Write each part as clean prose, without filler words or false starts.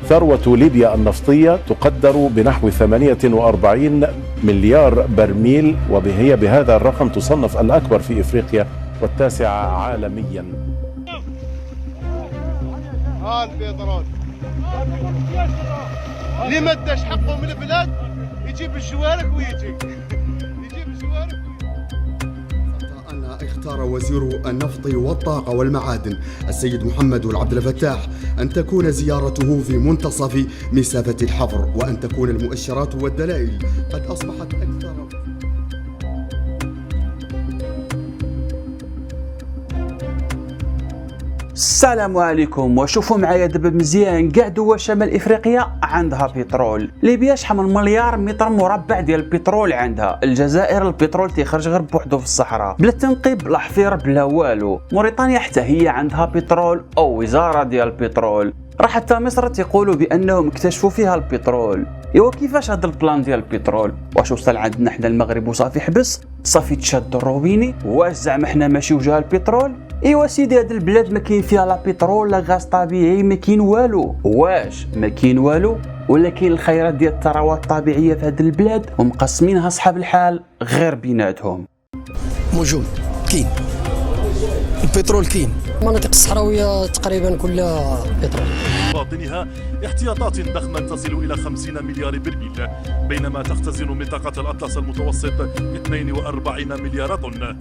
ثروة ليبيا النفطية تقدر بنحو 48 مليار برميل، وهي بهذا الرقم تصنف الأكبر في إفريقيا والتاسعة عالميا. البترول اللي ما اداش حقه من البلاد يجيب الجوارك ويجي اختار وزير النفط والطاقة والمعادن السيد محمد العبد الفتاح أن تكون زيارته في منتصف مسافة الحفر، وأن تكون المؤشرات والدلائل قد أصبحت أكثر. السلام عليكم، وشوفوا معايا دابا مزيان كاع دول شمال افريقيا عندها بترول. ليبيا شحال من مليار متر مربع ديال البترول عندها. الجزائر البترول تيخرج غير بوحدو في الصحراء بلا تنقيب بلا حفير بلا والو. موريتانيا حتى هي عندها بترول او وزاره ديال البترول. راه حتى مصر تيقولوا بانهم اكتشفوا فيها البترول. ايوا كيفاش هذا البلان ديال البترول؟ واش وصل عندنا حنا المغرب وصافي حبس؟ صافي تشاد الروبيني؟ واش زعما حنا ماشي وجه البترول؟ ايوا سيدي، هاد البلاد ما كاين فيها لا بترول لا غاز طبيعي، ما كاين والو. واش ما كاين والو ولا كاين الخيرات ديال الثروات الطبيعيه في هاد البلاد ومقسمينها صحاب الحال غير بيناتهم؟ موجود، كاين البترول، كاين المناطق الصحراويه تقريبا كلها بترول. باطنها احتياطات ضخمة تصل إلى 50 مليار برميل، بينما تختزن منطقة الأطلس المتوسط 42 مليار طن.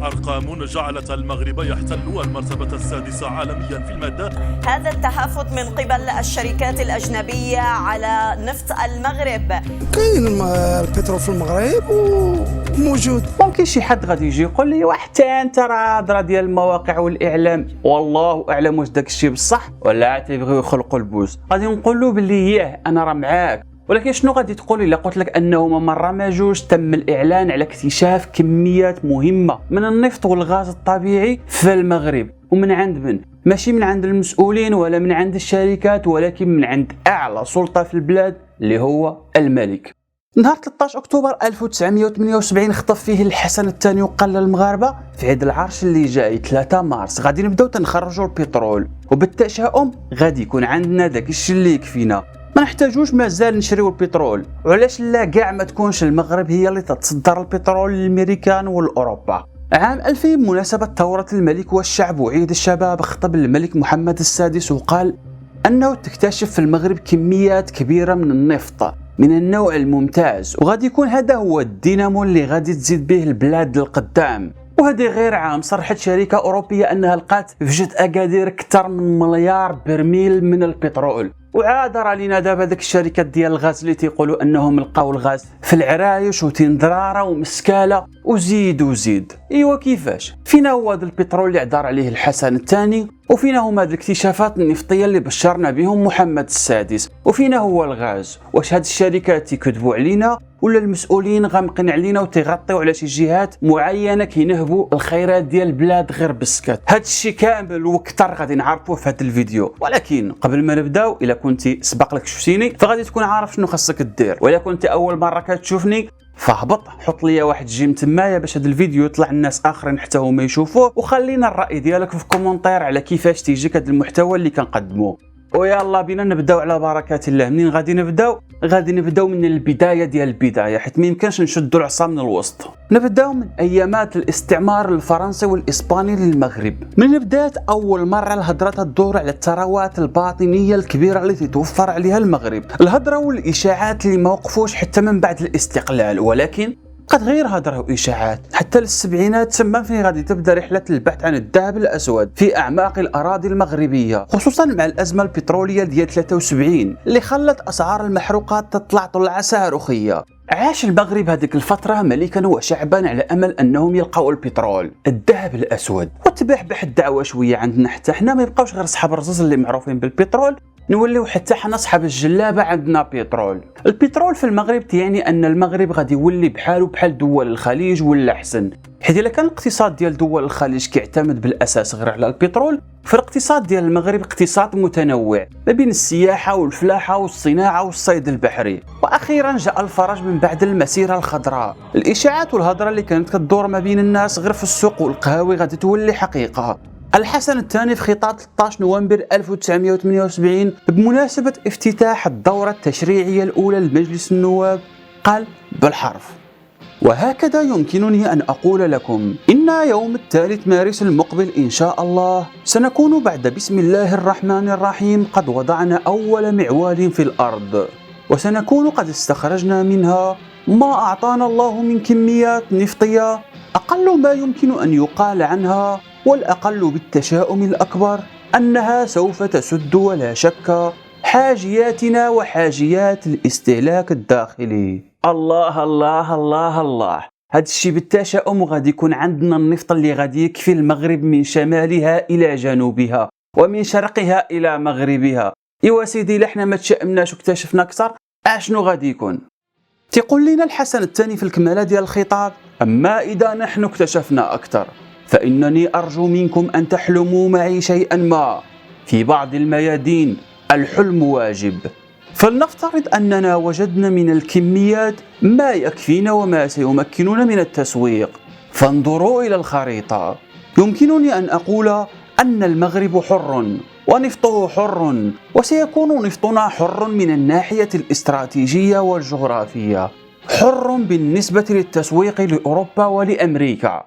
أرقام جعلت المغرب يحتل المرتبة السادسة عالميا في المادة. هذا التهافت من قبل الشركات الأجنبية على نفط المغرب. كاين البترول في المغرب وموجود. ممكن شي حد غادي يجي يقول لي وحتى انت راه هضره ديال المواقع والاعلام، والله اعلم واش داك الشيء بصح ولا تيبغيو يخلقوا البوز. غادي نقول له باللي ياه انا راه معاك، ولكن شنو غادي تقولي الا قلت لك انهما مره ما جوج تم الاعلان على اكتشاف كميات مهمه من النفط والغاز الطبيعي في المغرب، ومن عند من؟ ماشي من عند المسؤولين ولا من عند الشركات، ولكن من عند اعلى سلطه في البلاد اللي هو الملك. نهار 13 اكتوبر 1978 خطف فيه الحسن الثاني وقال للمغاربه في عيد العرش اللي جاي 3 مارس غادي نبداو تنخرجوا البترول، وبالتشاؤم غادي يكون عندنا داك الشيء اللي يكفينا، ما نحتاجوش مازال نشريو البترول. وعلاش لا كاع ما تكونش المغرب هي اللي تتصدر البترول للامريكان والاوروبا. عام 2000 بمناسبة ثورة الملك والشعب وعيد الشباب خطب الملك محمد السادس وقال انه تكتشف في المغرب كميات كبيرة من النفط من النوع الممتاز، وغادي يكون هذا هو الدينامو اللي غادي تزيد به البلاد للقدام. وهذه غير عام صرحت شركة أوروبية أنها لقات في جهة أكادير أكثر من مليار برميل من البترول. وعاد راه لينا دابا داك الشركات ديال الغاز اللي تيقولوا انهم لقاو الغاز في العرايش وتندراره ومسكاله وزيد وزيد. ايوا كيفاش؟ فينا هو هذا البترول اللي عدار عليه الحسن الثاني، وفينا هما هاد الاكتشافات النفطيه اللي بشرنا بهم محمد السادس، وفينا هو الغاز. واش هاد الشركات تيكذبوا علينا ولا المسؤولين غامقين علينا وتيغطيو على شي جهات معينه كينهبوا الخيرات ديال البلاد غير بالسكات؟ هاد الشيء كامل وكثر غادي نعرفوه في هذا الفيديو، ولكن قبل ما نبداو الا كنتي سبق لك شفتيني فغادي تكون عارف شنو خاصك دير، ولا كنتي اول مره كتشوفني فهبط حط لي واحد جيم تمايا باش هذا الفيديو يطلع الناس اخرين حتى هما يشوفوه، وخلينا الراي ديالك في كومونتير على كيفاش تيجيك هذا المحتوى اللي كنقدموه. ويلا بينا نبداو على بركه الله. منين غادي نبداو؟ غادي نبداو من البدايه ديال البدايه، حيت ما يمكنش نشدوا العصا من الوسط. نبداو من ايامات الاستعمار الفرنسي والاسباني للمغرب. من بدات اول مره الهضره تدور على الثروات الباطنيه الكبيره اللي تتوفر عليها المغرب. الهضره والاشاعات اللي ما وقفوش حتى من بعد الاستقلال، ولكن قد غير هضره واشاعات حتى للسبعينات تما فين غادي تبدا رحله البحث عن الذهب الاسود في اعماق الاراضي المغربيه، خصوصا مع الازمه البتروليه ديال 73 اللي خلت اسعار المحروقات تطلع طلعه صاروخيه. عاش المغرب هذيك الفتره ملكا وشعبا على امل انهم يلقاو البترول الذهب الاسود، وتباح بحد الدعوه شويه عندنا حتى حنا ما يبقاوش غير صحاب الرزاز اللي معروفين بالبترول، نوليو حتى حنا صحاب الجلابه عندنا بترول. البترول في المغرب تعني ان المغرب غادي يولي بحالو بحال دول الخليج ولا احسن، حيت الا كان الاقتصاد ديال دول الخليج كيعتمد بالاساس غير على البترول، فالاقتصاد ديال المغرب اقتصاد متنوع ما بين السياحه والفلاحه والصناعه والصيد البحري. واخيرا جاء الفرج من بعد المسيره الخضراء. الاشاعات والهضره اللي كانت كدور ما بين الناس غير في السوق والقهاوي غادي تولي حقيقه. الحسن الثاني في خطاب 13 نوفمبر 1978 بمناسبة افتتاح الدورة التشريعية الأولى لمجلس النواب قال بالحرف: وهكذا يمكنني أن أقول لكم إن يوم 3 مارس المقبل إن شاء الله سنكون بعد بسم الله الرحمن الرحيم قد وضعنا أول معوال في الأرض، وسنكون قد استخرجنا منها ما أعطانا الله من كميات نفطية أقل ما يمكن أن يقال عنها، والأقل بالتشاؤم الأكبر أنها سوف تسد ولا شك حاجياتنا وحاجيات الاستهلاك الداخلي. الله الله الله الله، هاد الشي بالتشاؤم غادي يكون عندنا النفط اللي غادي يكفي المغرب من شمالها إلى جنوبها ومن شرقها إلى مغربها. إيوا سيدي لحنا ما تشائمناش واكتشفنا أكثر، أشنو غادي يكون؟ تقول لنا الحسن الثاني في الكمالة ديال الخطاب: أما إذا نحن اكتشفنا أكثر فإنني أرجو منكم أن تحلموا معي شيئا ما في بعض الميادين. الحلم واجب. فلنفترض أننا وجدنا من الكميات ما يكفينا وما سيمكننا من التسويق، فانظروا إلى الخريطة. يمكنني أن أقول أن المغرب حر ونفطه حر، وسيكون نفطنا حر من الناحية الاستراتيجية والجغرافية، حر بالنسبة للتسويق لأوروبا ولأمريكا.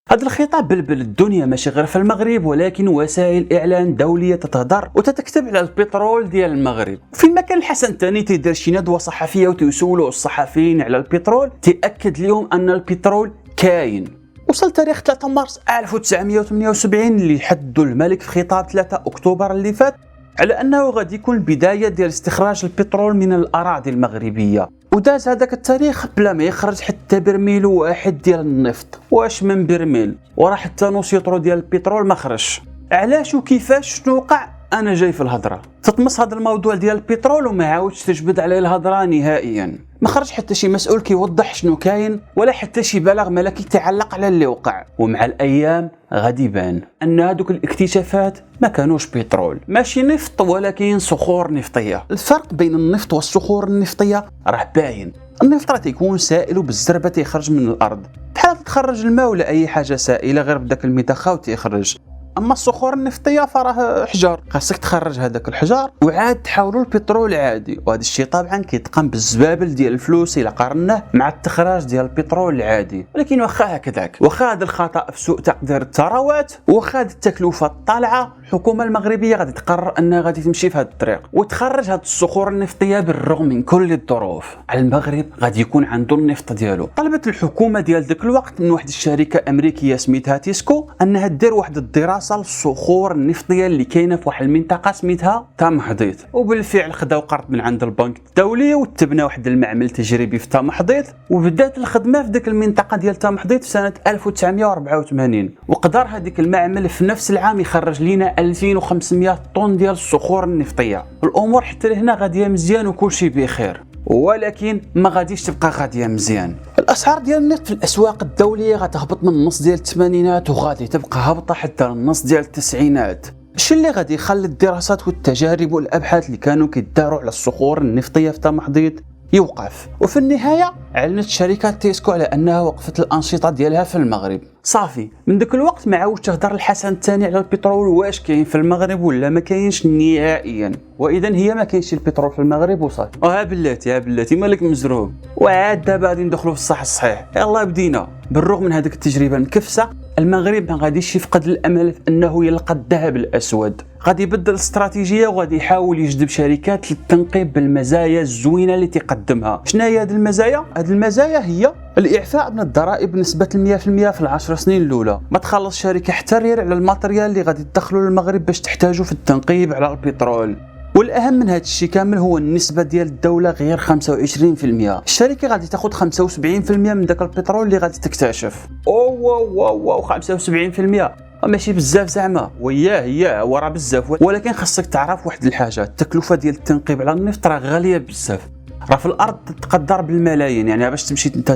هذا الخطاب بلبل الدنيا ماشي غير في المغرب، ولكن وسائل اعلان دوليه تتهضر وتتكتب على البترول ديال المغرب. فيما كان الحسن الثاني تيدير شي ندوه صحفيه وتيسولوا الصحفيين على البترول، تاكد لهم ان البترول كاين. وصل تاريخ 3 مارس 1978 اللي حددوا الملك في خطاب 3 اكتوبر اللي فات على انه غادي يكون البدايه ديال استخراج البترول من الاراضي المغربيه، وداز هذاك التاريخ بلا ما يخرج حتى برميل واحد ديال النفط. واش من برميل وراه حتى نص يطرو ديال البترول ما خرجش. علاش وكيفاش شنو وقع؟ انا جاي في الهضره. تطمس هذا الموضوع ديال البترول وما عاودش تجبد عليه الهضره نهائيا. ما خرج حتى شي مسؤول كيوضح شنو كاين، ولا حتى شي بلاغ ملكي يتعلق على اللي وقع. ومع الايام غادي يبان ان هذوك الاكتشافات ما كانوش بترول، ماشي نفط، ولكن صخور نفطيه. الفرق بين النفط والصخور النفطيه راه باين. النفط راه تيكون سائل وبالزربه تيخرج من الارض، بحال تخرج الماء ولا اي حاجه سائله غير بداك الميتاخا وتيخرج. اما الصخور النفطيه فراه حجر، خاصك تخرج هذاك الحجر وعاد تحولوا البترول عادي. وهذا الشيء طبعا كيتقام بالزبابل ديال الفلوس الى قارناه مع التخراج ديال البترول العادي. ولكن واخا هكذاك، واخا هذا الخطا في سوء تقدير الثروات، واخا هذه التكلفه الطالعه، الحكومه المغربيه غادي تقرر انها غادي تمشي في هذا الطريق وتخرج هذه الصخور النفطيه بالرغم من كل الظروف. المغرب غادي يكون عنده النفط ديالو. طلبت الحكومه ديال ذاك الوقت من واحد الشركه امريكيه سميتها تيسكو انها دير واحد الدراسه الصخور النفطيه اللي كاينه في واحد المنطقه سميتها تامحضيط. وبالفعل خداو قرض من عند البنك الدولي وتبنى واحد المعمل تجريبي في تامحضيط، وبدات الخدمه في ديك المنطقه ديال تامحضيط في سنه 1984. وقدر هذيك المعمل في نفس العام يخرج لينا 2500 طن ديال الصخور النفطيه. الامور حتى لهنا غاديه مزيان وكل شيء بخير، ولكن ما غاديش تبقى غاديه مزيان. الاسعار ديال النفط في الاسواق الدوليه غتهبط من النص ديال الثمانينات وغادي تبقى هابطه حتى النص ديال التسعينات، الشيء اللي غادي يخلي الدراسات والتجارب والابحاث اللي كانوا كيداروا على الصخور النفطيه في تامحضيط يوقف. وفي النهايه اعلنت شركه تيسكو على انها وقفت الانشطه ديالها في المغرب. صافي من ذاك الوقت ما عاودش تهضر الحسن الثاني على البترول واش كاين في المغرب ولا ما كاينش نهائيا. واذا هي ما كاينش البترول في المغرب وصافي. ها بلاتي مالك مزروب. وعاد دابا غادي ندخلوا في الصح الصحيح. يلا بدينا. بالرغم من هذيك التجربه المكفسه، المغرب ما غاديش يفقد الامل في انه يلقى الذهب الاسود. غادي يبدل الاستراتيجيه وغادي يحاول يجذب شركات للتنقيب بالمزايا الزوينه اللي تقدمها. شنو هي هذه المزايا؟ هذه المزايا هي الاعفاء من الضرائب بنسبه 100% في ال10 سنين الاولى. ما تخلص شركه حتى ريال على الماتريال اللي غادي تدخلوا للمغرب باش تحتاجوا في التنقيب على البترول. والاهم من هذا الشيء كامل هو النسبه ديال الدوله غير 25%. الشركه غادي تاخذ 75% من داك البترول اللي غادي تكتشف. واو 75% ماشي بزاف زعما. وياه وراه بزاف، ولكن خاصك تعرف واحد الحاجه، التكلفه ديال التنقيب على النفط راه غاليه بزاف. راه في الارض تقدر بالملايين، يعني باش تمشي انت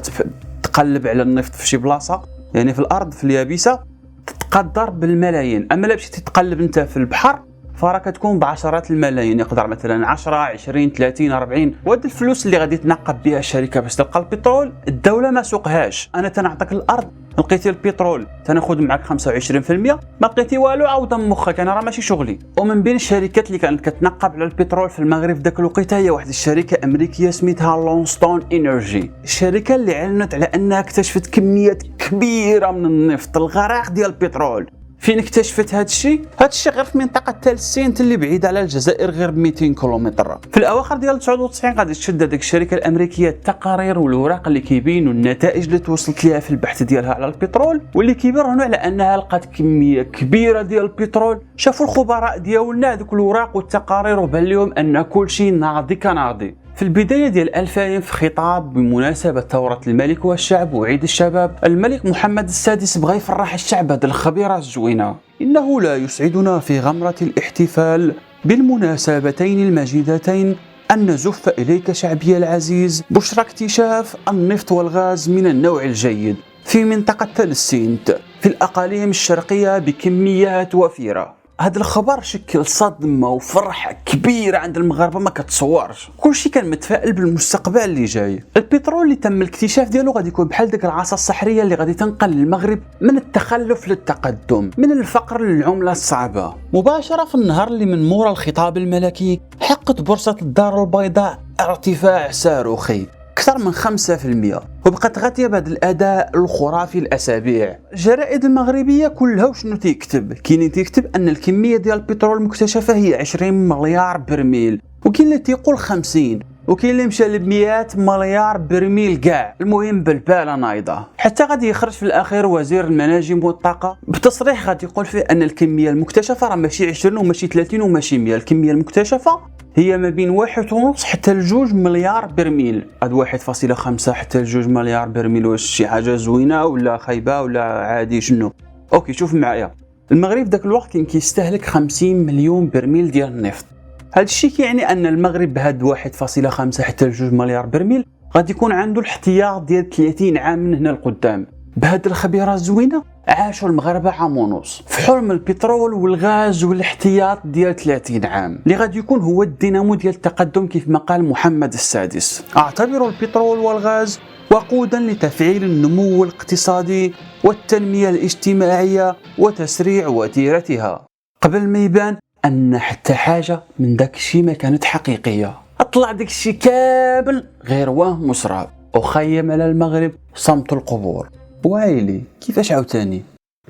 تقلب على النفط في شي بلاصه، يعني في الارض في اليابسه تتقدر بالملايين. اما لا مشيتي تقلب انت في البحر فراه كتكون بعشرات الملايين، يقدر مثلا 10 20 30 40. وهاد الفلوس اللي غادي تنقب بها الشركه باش تلقى البترول، الدوله ما سوقهاش. انا تنعطيك الارض، لقيتي البترول تناخذ معك 25%، ما لقيتي والو عاود مخك، انا راه ماشي شغلي. ومن بين الشركات اللي كانت كتنقب على البترول في المغرب ذاك الوقيته هي واحد الشركه امريكيه سميتها لونستون انرجي، الشركه اللي اعلنت على انها اكتشفت كميات كبيره من النفط، الغراق ديال البترول. فين اكتشفت هذا الشيء غير في منطقه تال سينت اللي بعيده على الجزائر غير 200 كيلومتر. في الاواخر ديال 99 غادي تشد هذيك الشركه الامريكيه التقارير والوراق اللي كيبينوا النتائج اللي توصلت ليها في البحث ديالها على البترول، واللي كيبرهنوا على انها لقات كميه كبيره ديال البترول. شافوا الخبراء ديالنا هذوك الوراق والتقارير وبان لهم ان كل شيء ناضي كناضي. في البداية ديال 2000 في خطاب بمناسبة ثورة الملك والشعب وعيد الشباب، الملك محمد السادس بغى يفرح الشعب هذه الخبيرة الزوينة. إنه لا يسعدنا في غمرة الاحتفال بالمناسبتين المجيدتين أن نزف إليك شعبي العزيز بشرى اكتشاف النفط والغاز من النوع الجيد في منطقة تل السينت في الأقاليم الشرقية بكميات وفيرة. هذا الخبر شكل صدمة وفرحة كبيرة عند المغاربة ما كتصورش. كلشي كان متفائل بالمستقبل اللي جاي. البترول اللي تم الاكتشاف ديالو غادي يكون بحال ديك العصا السحرية اللي غادي تنقل المغرب من التخلف للتقدم، من الفقر للعملة الصعبة. مباشرة في النهار اللي من مورا الخطاب الملكي حققت بورصة الدار البيضاء ارتفاع صاروخي أكثر من 5%، وبقت غادية بهذا الأداء الخرافي الأسابيع. الجرائد المغربية كلها وشنو تيكتب؟ كاين تيكتب أن الكمية ديال البترول المكتشفة هي 20 مليار برميل، وكاين اللي تيقول 50، وكاين اللي مشى ل 100 مليار برميل كاع. المهم بالبالة نايضة. حتى غادي يخرج في الأخير وزير المناجم والطاقة بتصريح غادي يقول فيه أن الكمية المكتشفة راه ماشي 20 وماشي 30 وماشي 100، الكمية المكتشفة هي ما بين 1.5 حتى ل2 مليار برميل. هاد 1.5 حتى ل2 مليار برميل، واش شي حاجة زوينة ولا خايبة ولا عادي شنو؟ اوكي شوف معايا، المغرب داك الوقت كان كيستهلك 50 مليون برميل ديال النفط. هاد الشيء كيعني ان المغرب بهاد 1.5 حتى ل2 مليار برميل غادي يكون عنده الاحتياط ديال 30 عام من هنا لقدام. بهاد الخبيرة الزوينة عاشوا المغاربة عام ونص في حلم البترول والغاز والاحتياط ديال 30 عام اللي غادي يكون هو الدينامو ديال التقدم كيف ما قال محمد السادس. اعتبروا البترول والغاز وقودا لتفعيل النمو الاقتصادي والتنمية الاجتماعية وتسريع وتيرتها، قبل ما يبان ان حتى حاجة من داك الشيء ما كانت حقيقية. اطلع داك الشيء كامل غير وهم وسراب، وخيم على المغرب صمت القبور. ويلي كيفاش عاوتاني؟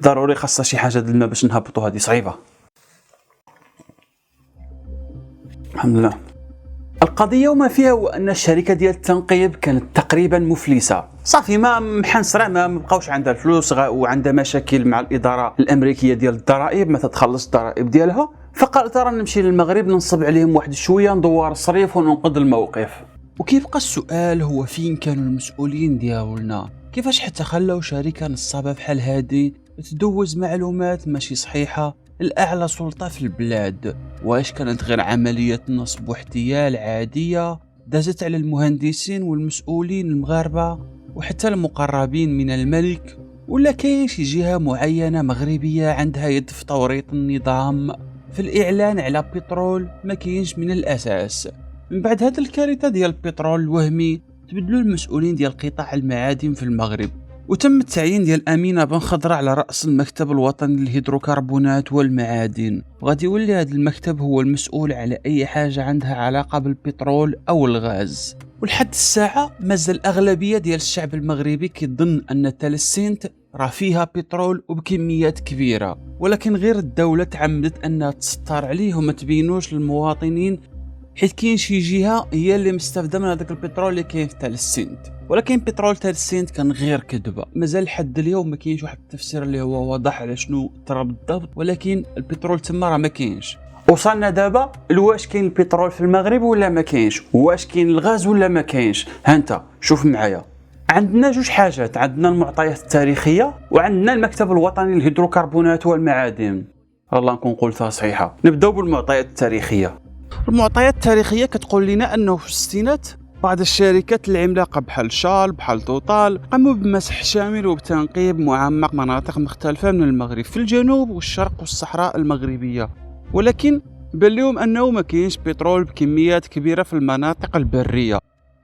ضروري خاصها شي حاجه د الماء باش نهبطوا، هذه صعيبه. الحمد لله. القضيه وما فيها هو ان الشركه ديال التنقيب كانت تقريبا مفلسه، صافي ما محنسره، ما بقاوش عندها الفلوس وعندها مشاكل مع الاداره الامريكيه ديال الضرائب، ما تتخلص الضرائب ديالها، فقال ترى نمشي للمغرب ننصب عليهم واحد شويه ندور الصريف وننقذ الموقف. وكيبقى السؤال هو فين كانوا المسؤولين ديالنا؟ كيفاش حتى خلاو شركة نصابة بحال هادي تدوز معلومات ماشي صحيحة لأعلى سلطة في البلاد؟ واش كانت غير عملية نصب واحتيال عادية دازت على المهندسين والمسؤولين المغاربة وحتى المقربين من الملك، ولا كاين شي جهة معينة مغربية عندها يد في توريط النظام في الإعلان على بترول ما كاينش من الأساس؟ من بعد هذا الكارثة ديال البترول الوهمي تبدلوا المسؤولين ديال قطاع المعادن في المغرب، وتم التعيين ديال أمينة بن خضرة على رأس المكتب الوطني للهيدروكربونات والمعادن، وغادي يولي هذا المكتب هو المسؤول على أي حاجة عندها علاقة بالبترول أو الغاز. ولحد الساعة مازال الأغلبية ديال الشعب المغربي كيظن أن تل السينت راه فيها بترول وبكميات كبيرة، ولكن غير الدولة تعمدت أنها تستر عليه وما تبينوش للمواطنين، حيت كاين شي جهه هي اللي مستافده من هذاك البترول اللي كاين في تل السينت. ولكن بترول تل السينت كان غير كذبه، مازال لحد اليوم ما كاينش واحد التفسير اللي هو واضح على شنو ترى بالضبط، ولكن البترول تما راه ما كاينش. وصلنا دابا لواش كاين البترول في المغرب ولا ما كاينش، واش كاين الغاز ولا ما كاينش. ها انت شوف معايا، عندنا جوج حاجات، عندنا المعطيات التاريخيه وعندنا المكتب الوطني للهيدروكربونات والمعادن. الله نكون قلتها صحيحه. نبداو بالمعطيات التاريخيه. المعطيات التاريخية كتقول لنا أنه في الستينات بعض الشركات العملاقة بحال شال بحال توتال قاموا بمسح شامل وبتنقيب معمق مناطق مختلفة من المغرب في الجنوب والشرق والصحراء المغربية، ولكن بان لهم انه ما كاينش بترول بكميات كبيره في المناطق البريه،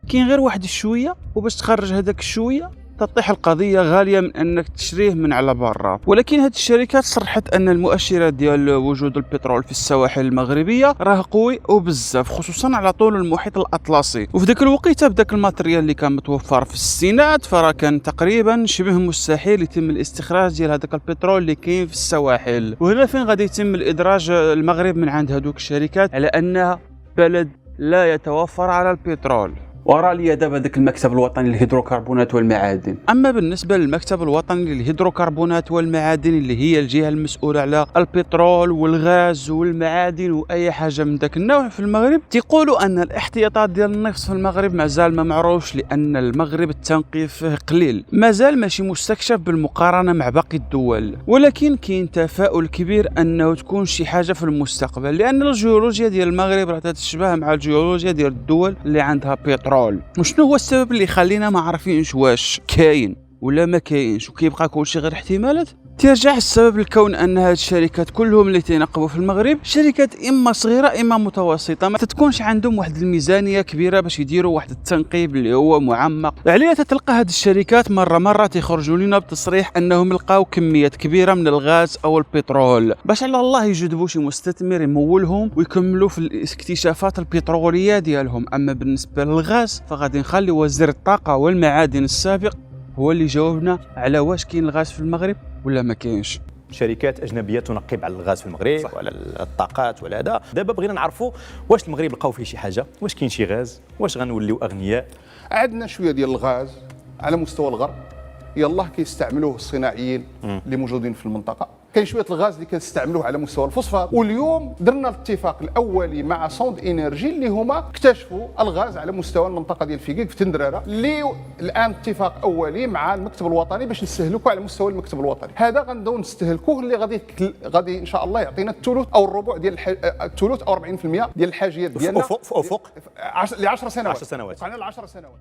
كاين غير واحد الشويه، وباش تخرج هذاك الشويه تطيح القضيه غاليه من انك تشريه من على برا. ولكن هذه الشركات صرحت ان المؤشرات ديال وجود البترول في السواحل المغربيه راه قوي وبزاف، خصوصا على طول المحيط الاطلسي. وفي ذاك الوقيته بداك الماتريال اللي كان متوفر في الستينات فراه كان تقريبا شبه مستحيل يتم الاستخراج ديال هذاك البترول اللي كاين في السواحل. وهنا فين غادي يتم الادراج المغرب من عند هذوك الشركات على انها بلد لا يتوفر على البترول. ورا لي دابا ذاك المكتب الوطني للهيدروكربونات والمعادن. اما بالنسبه للمكتب الوطني للهيدروكربونات والمعادن اللي هي الجهه المسؤوله على البترول والغاز والمعادن واي حاجه من ذاك النوع في المغرب، تيقولوا ان الاحتياطات ديال النفط في المغرب مازال ما معروفش، لان المغرب التنقيب فيه قليل، مازال ماشي مستكشف بالمقارنه مع باقي الدول. ولكن كاين تفاؤل كبير انه تكون شي حاجه في المستقبل، لان الجيولوجيا ديال المغرب راه تتشبه مع الجيولوجيا ديال الدول اللي عندها بترول. وشنو هو السبب اللي يخلينا ما عارفينش واش كاين ولا ما كاينش وكيبقى كلشي غير احتمالات؟ ترجع السبب لكون ان هاد الشركات كلهم اللي تينقبوا في المغرب شركات اما صغيره اما متوسطه، ما تتكونش عندهم واحد الميزانيه كبيره باش يديروا واحد التنقيب اللي هو معمق. عليه تتلقى هاد الشركات مره تيخرجوا لنا بتصريح انهم لقاو كميات كبيره من الغاز او البترول، باش على الله يجذبوا شي مستثمر يمولهم ويكملوا في الاكتشافات البتروليه ديالهم. اما بالنسبه للغاز فغادي نخلي وزير الطاقه والمعادن السابق هو اللي جاوبنا على واش كاين الغاز في المغرب ولا ما كاينش. شركات اجنبيه تنقب على الغاز في المغرب صح. وعلى الطاقات وعلى هذا. دابا بغينا نعرفوا واش المغرب لقاو فيه شي حاجه، واش كاين شي غاز، واش غنوليو اغنياء. عندنا شويه ديال الغاز على مستوى الغرب، يلاه كيستعملوه الصناعيين اللي موجودين في المنطقه. كاين شويه الغاز اللي كنستعملوه على مستوى الفوسفات، واليوم درنا الاتفاق الاولي مع صوند انرجي اللي هما اكتشفوا الغاز على مستوى المنطقه ديال فيكيك في تندراره، اللي الان اتفاق اولي مع المكتب الوطني باش نستهلكوه على مستوى المكتب الوطني. هذا غنبداو نستهلكوه اللي غادي ان شاء الله يعطينا الثلث او الربع ديال الثلث او 40% ديال الحاجيات ديالنا افق ل 10 سنوات. 10 سنوات وقعنا ل 10 سنوات.